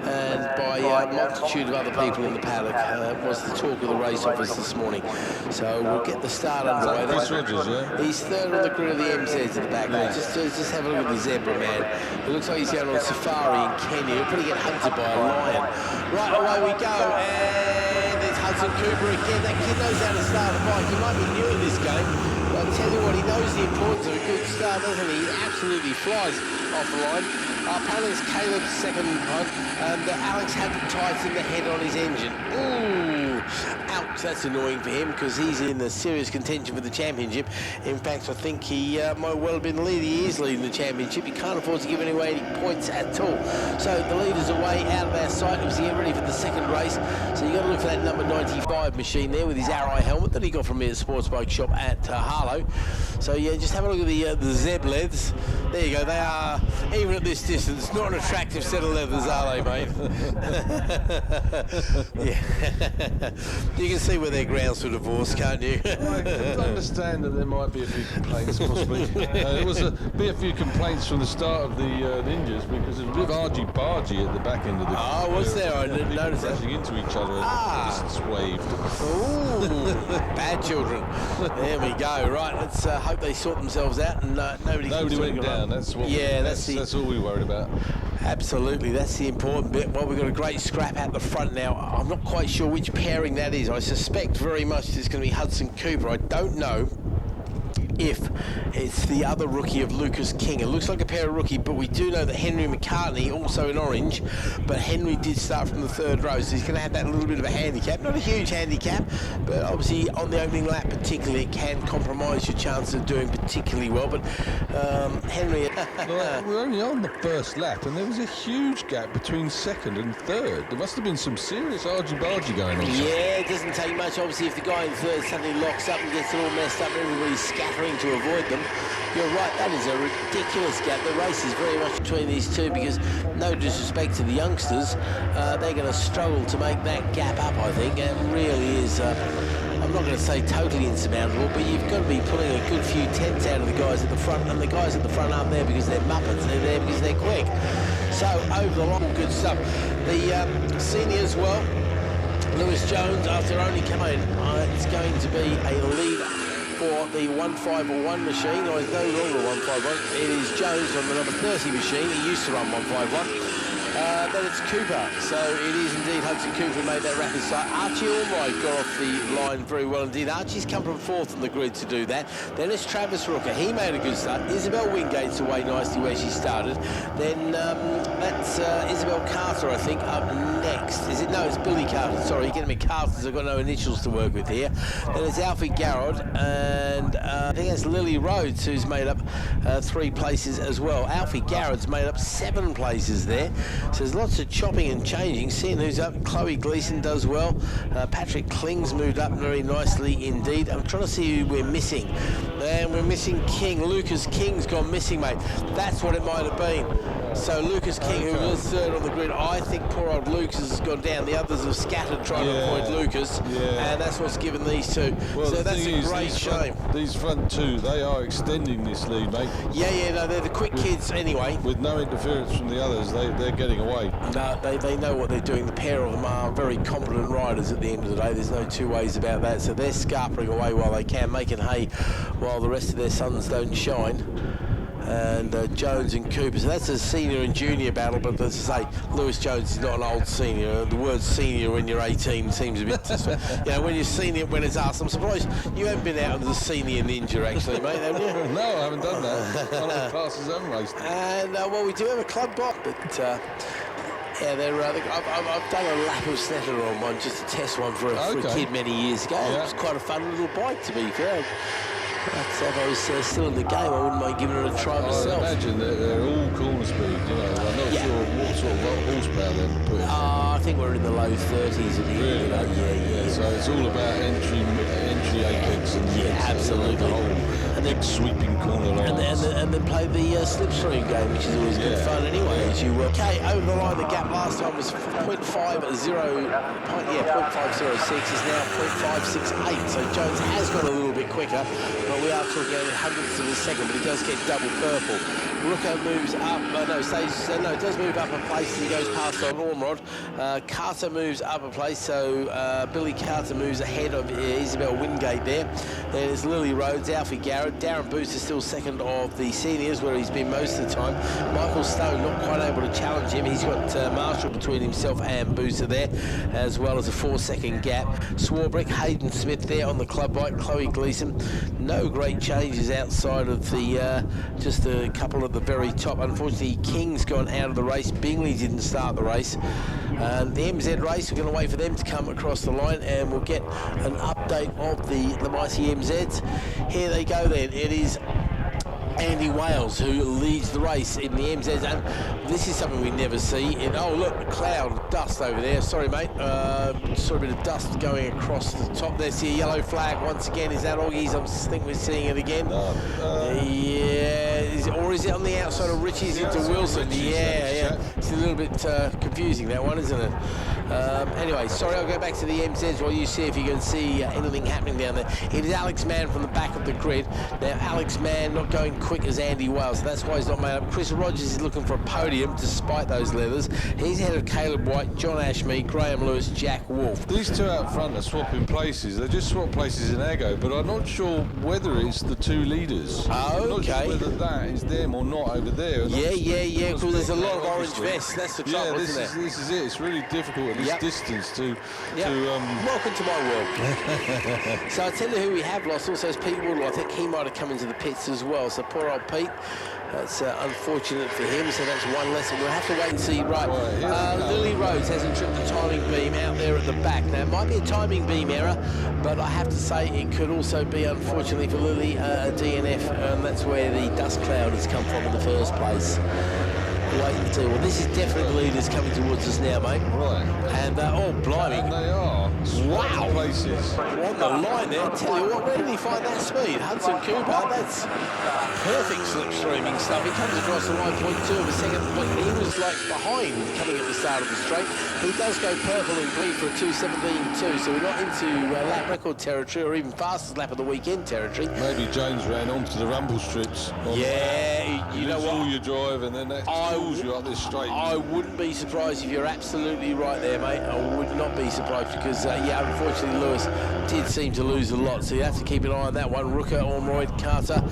and by a multitude of other people in the paddock. Was the talk of the race office this morning. So we'll get the start underway. Chris Rogers, yeah? He's third on the grid of the MZs at the back. Yeah. Just have a look at the zebra, man. It looks like he's going on safari in Kenya. He'll probably get hunted by a lion. Right, away we go, and it's Hudson Cooper again. That kid knows how to start a bike. He might be new in this game, but I'll tell you what, he knows the importance of a good start, doesn't he? He absolutely flies off the line. Panelist Caleb's second one, and Alex had to tighten the head on his engine. Ooh, ouch, that's annoying for him because he's in the serious contention for the championship. In fact, I think he might well have been leading. He is leading the championship. He can't afford to give away any points at all. So the leader's away out of our sight as we get ready for the second race. So you've got to look for that number 95 machine there with his Arrow helmet that he got from me at Sports Bike Shop at Harlow. So yeah, just have a look at the Zeb leathers. There you go. They are, even at this distance, not an attractive set of leathers, are they, mate? Yeah. You can see where they're grounds for divorce, can't you? I can understand that there might be a few complaints, possibly. There was be a few complaints from the start of the ninjas because it was a bit argy-bargy at the back end of the. Oh, was there? I didn't notice that. Crashing into each other, just swaved. Ooh, bad children. There we go. Right, let's hope they sort themselves out and nobody went down. That's what. Yeah, that's all we worried about. Absolutely, that's the important bit. Well, we've got a great scrap out the front now. I'm not quite sure which pairing that is. I suspect very much it's going to be Hudson Cooper. I don't know if it's the other rookie of Lucas King. It looks like a pair of rookie, but we do know that Henry McCartney, also in orange, but Henry did start from the third row, so he's going to have that little bit of a handicap. Not a huge handicap, but obviously on the opening lap particularly, it can compromise your chances of doing particularly well. But Henry... Well, we're only on the first lap, and there was a huge gap between second and third. There must have been some serious argy-bargy going on. Yeah, it doesn't take much. Obviously, if the guy in third suddenly locks up and gets it all messed up, everybody's scattering to avoid them. You're right, that is a ridiculous gap. The race is very much between these two because, no disrespect to the youngsters, they're going to struggle to make that gap up, I think. It really is, I'm not going to say totally insurmountable, but you've got to be pulling a good few tenths out of the guys at the front, and the guys at the front aren't there because they're muppets, they're there because they're quick. So, over the long, good stuff. The seniors, well, Lewis Jones, after only coming in, it's going to be a lead for the 151 machine, or it's no longer 151. It is Jones on the number 30 machine. He used to run 151. Then it's Cooper. So it is indeed Hudson Cooper who made that rapid start. Archie Albright got off the line very well indeed. Archie's come from fourth on the grid to do that. Then it's Travis Rooker. He made a good start. Isabel Wingate's away nicely where she started. Then that's Isabel Carter, I think, up next. Is it? No, it's Billy Carter. Sorry, you're getting me Carters. I've got no initials to work with here. Then it's Alfie Garrod, and I think that's Lily Rhodes, who's made up 3 places as well. Alfie Garrod's made up 7 places there. So there's lots of chopping and changing. Seeing who's up, Chloe Gleason does well. Patrick Kling's moved up very nicely indeed. I'm trying to see who we're missing. And we're missing King. Lucas King's gone missing, mate. That's what it might have been. So Lucas King, who was third on the grid, I think poor old Lucas has gone down. The others have scattered trying to avoid Lucas, and that's what's given these two. Well, so that's a great shame. These front two, they are extending this lead, mate. Yeah, no, they're the quick kids anyway. With no interference from the others, they're getting away. No, they know what they're doing. The pair of them are very competent riders at the end of the day. There's no two ways about that. So they're scarpering away while they can, making hay while the rest of their sons don't shine. And Jones and Cooper. So that's a senior and junior battle, but as I say, Lewis Jones is not an old senior. The word senior when you're 18 seems a bit, when you're senior, when it's us. I'm surprised you haven't been out as a senior ninja, actually, mate, haven't you? No, I haven't done that. One of the classes haven't raced. And, well, we do have a club bike, but... yeah, I've done a lap of Snetterton on one, just to test one for a kid many years ago. It was quite a fun little bike, to be fair. But if I was still in the game, I wouldn't mind giving it a try myself. I imagine that they're all corner speed, you know. I'm not sure what sort of horsepower they're putting. I think we're in the low 30s at here. Really? You know? Yeah. So it's all about entry apex and absolutely. The whole big sweeping corner lines. And then play the slipstream game, which is always good fun anyway. As you okay, over the line, the gap last time was 0.50. 0.506 is now 0.568. So Jones has got a little bit quicker, but we are talking only hundredths of a second, but he does get double purple. Rooker moves up, it does move up a place and he goes past on Ormrod. Carter moves up a place, so Billy Carter moves ahead of Isabel Wingate there. There's Lily Rhodes, Alfie Garrett, Darren Booster still second of the seniors, where he's been most of the time. Michael Stone not quite able to challenge him. He's got Marshall between himself and Booster there, as well as a 4-second gap. Swarbrick, Hayden Smith there on the club bike, Chloe Gleason. No great changes outside of the just a couple at the very top. Unfortunately, King's gone out of the race. Bingley didn't start the race. The MZ race, we're going to wait for them to come across the line and we'll get an update of the mighty MZs. Here they go then. It is Andy Wales who leads the race in the MZs, and this is something we never see. Oh look, a cloud of dust over there. Sorry mate, saw a bit of dust going across the top there. See a yellow flag once again. Is that Augie's? I think we're seeing it again. Yeah, or is it on the outside of Richie's into Wilson? Yeah. It's a little bit confusing, that one, isn't it? Anyway, sorry, I'll go back to the MZs while you see if you can see anything happening down there. It is Alex Mann from the back of the grid. Now, Alex Mann not going quick as Andy Wales, so that's why he's not made up. Chris Rogers is looking for a podium despite those leathers. He's ahead of Caleb White, John Ashmead, Graham Lewis, Jack Wolfe. These two out front are swapping places. They just swap places in Aggo, but I'm not sure whether it's the two leaders. Oh, I'm not okay. sure whether that is them or not over there. Yeah, because there's a lot of orange vests. That's the trouble, isn't it? This is it. It's really difficult at this distance to... Welcome to my world. So I tell you who we have lost also is Pete Woodall. I think he might have come into the pits as well. So poor old Pete. That's unfortunate for him, so that's one lesson. We'll have to wait and see. Right, Lily Rhodes hasn't tripped the timing beam out there at the back. Now, it might be a timing beam error, but I have to say it could also be, unfortunately for Lily, a DNF, and that's where the dust cloud has come from in the first place. Wait and see. Well, this is definitely the leaders coming towards us now, mate. Right. And, oh, blimey. And they are. Wow. Places. On the line there. Tell you what, where did he find that speed? Hudson Cooper, that's perfect slipstreaming stuff. He comes across the line, 0.2 of a second. But he was, like, behind coming at the start of the straight. He does go purple and green for a 2:17.2, so we're not into lap record territory or even fastest lap of the weekend territory. Maybe Jones ran onto the rumble strips. Yeah, you know what? all your drive and then that pulls you up this straight. I wouldn't be surprised if you're absolutely right there, mate. I would not be surprised because, unfortunately, Lewis did seem to lose a lot, so you have to keep an eye on that one. Rooker, Ormroyd, Carter.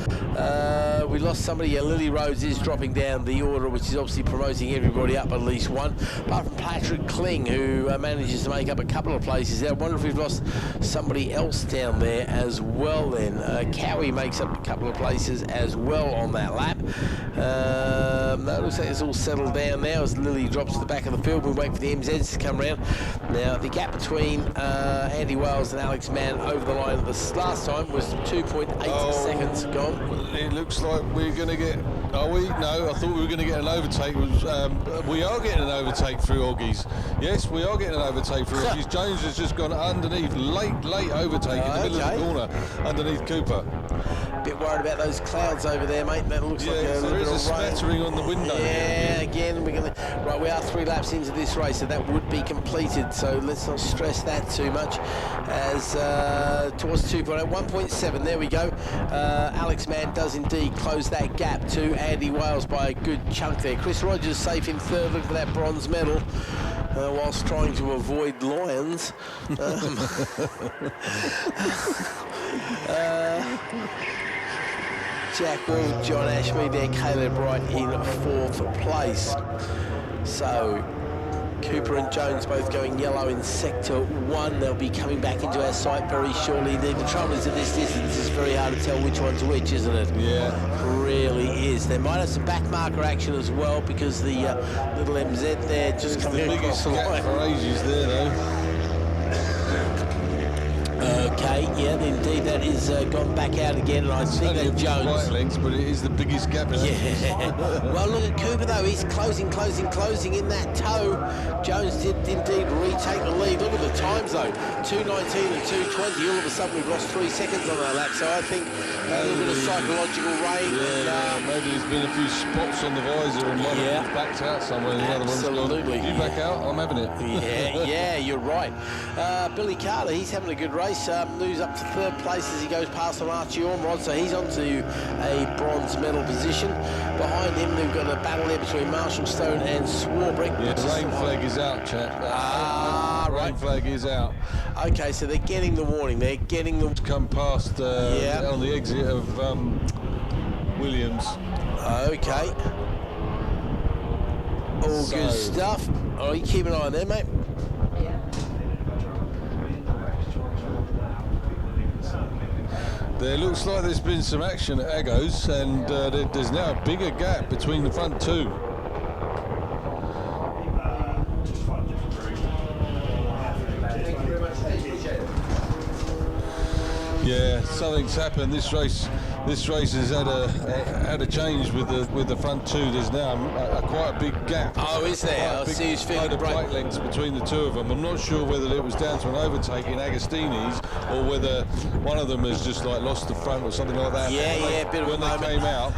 We lost somebody. Lily Rhodes is dropping down the order, which is obviously promoting everybody up at least one. Apart from Patrick Kling, who manages to make up a couple of places there. I wonder if we've lost somebody else down there as well then. Cowie makes up a couple of places as well on that lap. That looks like it's all settled down now as Lily drops to the back of the field. We wait for the MZs to come round. Now, the gap between Andy Wales and Alex Mann over the line this last time was 2.8 seconds gone. It looks like we're going to get... Are we? No, I thought we were going to get an overtake. We are getting an overtake through Oggies. Yes, we are getting an overtake through Oggies. Jones has just gone underneath. Late overtake in the middle of the corner underneath Cooper. Bit worried about those clouds over there, mate. That looks like a little bit of rain. There is a smattering on the window. Yeah, again, we're going to... Right, we are 3 laps into this race, so that would be completed. So let's not stress that too much. As towards 2.8, 1.7, there we go. Alex Mann does indeed close that gap to Andy Wales by a good chunk there. Chris Rogers safe in third, looking for that bronze medal. Whilst trying to avoid lions. Jack Wolfe, John Ashmead there, Caleb Wright in 4th place. So Cooper and Jones both going yellow in sector 1. They'll be coming back into our sight very shortly. The trouble is at this distance, it's very hard to tell which one's which, isn't it? Yeah. It really is. They might have some back marker action as well because the little MZ there just coming across the line. For ages there though. Okay, yeah, indeed, that is gone back out again, and I think that Jones... lengths, but it is the biggest gap. Yeah. Well, look at Cooper, though. He's closing in that toe. Jones did indeed retake the lead. Look at the times though, 2:19 and 2:20. All of a sudden we've lost 3 seconds on that lap, so I think a little bit of psychological rain. Yeah, maybe there's been a few spots on the visor and one of them's backed out somewhere and the other one's gone. You back out, I'm having it. Yeah, you're right. Billy Carter, he's having a good race. Moves up to 3rd place as he goes past an Archie Ormrod, so he's on to a bronze medal position. Behind him, they've got a battle there between Marshall Stone and Swarbrick. Yeah, the rain flag is out, chap. Rain flag is out. Okay, so they're getting the warning. They're getting the... Come past on the exit of Williams. Okay. All good stuff. Oh, you keep an eye on there, mate. There looks like there's been some action at Agos, and there's now a bigger gap between the front two. Yeah, something's happened. This race has had a change with the front two. There's now quite a big gap. Oh, is there? I see who's feeling the brake lengths between the two of them. I'm not sure whether it was down to an overtake in Agostini's or whether one of them has just like lost the front or something like that. Yeah, bit of a moment. When they came out,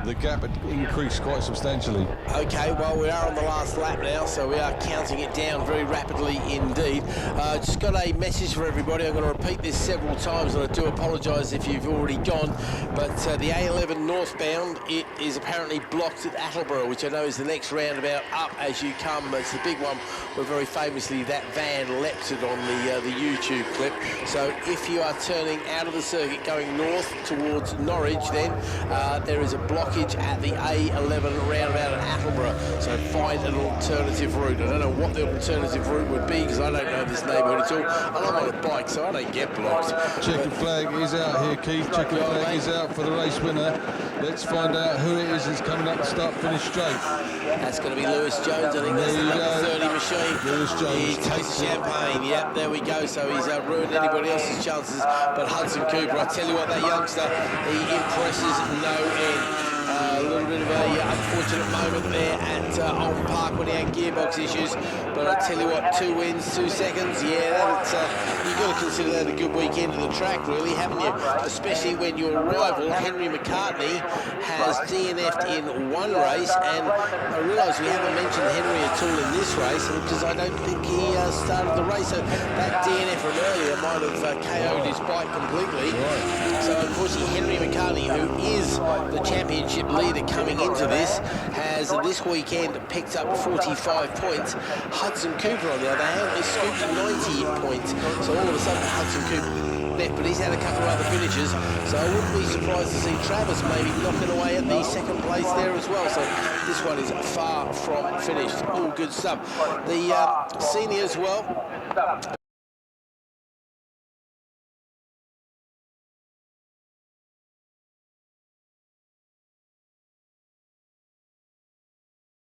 the gap had increased quite substantially. Okay, well, we are on the last lap now, so we are counting it down very rapidly indeed. Just got a message for everybody. I'm going to repeat this several times, and I do apologise if you've already gone, but the A11 northbound, it is apparently blocked at Attleborough, which I know is the next roundabout up as you come. It's the big one where very famously that van leapt it on the YouTube clip. So if you are turning out of the circuit going north towards Norwich, then there is a blockage at the A11 roundabout at Attleborough, so find an alternative route. I don't know what the alternative route would be because I don't know this neighbourhood at all, and I'm on a bike so I don't get blocked. Checkered flag is out here, Keith. Checkered flag is out for the race winner. Let's find out who it is that's coming up to start finish straight. That's going to be Lewis Jones. I think that's the number 30 machine. Lewis Jones. He takes the champagne. Yep, there we go. So he's ruined anybody else's chances. But Hudson Cooper, I tell you what, that youngster, he impresses no end. A little bit of a unfortunate moment there at Oldham Park when he had gearbox issues, but I tell you what, 2 wins, 2 seconds, yeah, that's, you've got to consider that a good weekend of the track, really, haven't you? Especially when your rival, Henry McCartney, has DNF'd in one race, and I realise we haven't mentioned Henry at all in this race, because I don't think he started the race, so that DNF from earlier might have KO'd his bike completely. So unfortunately, Henry McCartney, who is the championship leader coming into this, has this weekend picked up 45 points. Hudson Cooper, on the other hand, is scooped 90 points. So all of a sudden, Hudson Cooper left, but he's had a couple of other finishes. So I wouldn't be surprised to see Travis maybe knocking away at the 2nd place there as well. So this one is far from finished. All good stuff. The seniors, well,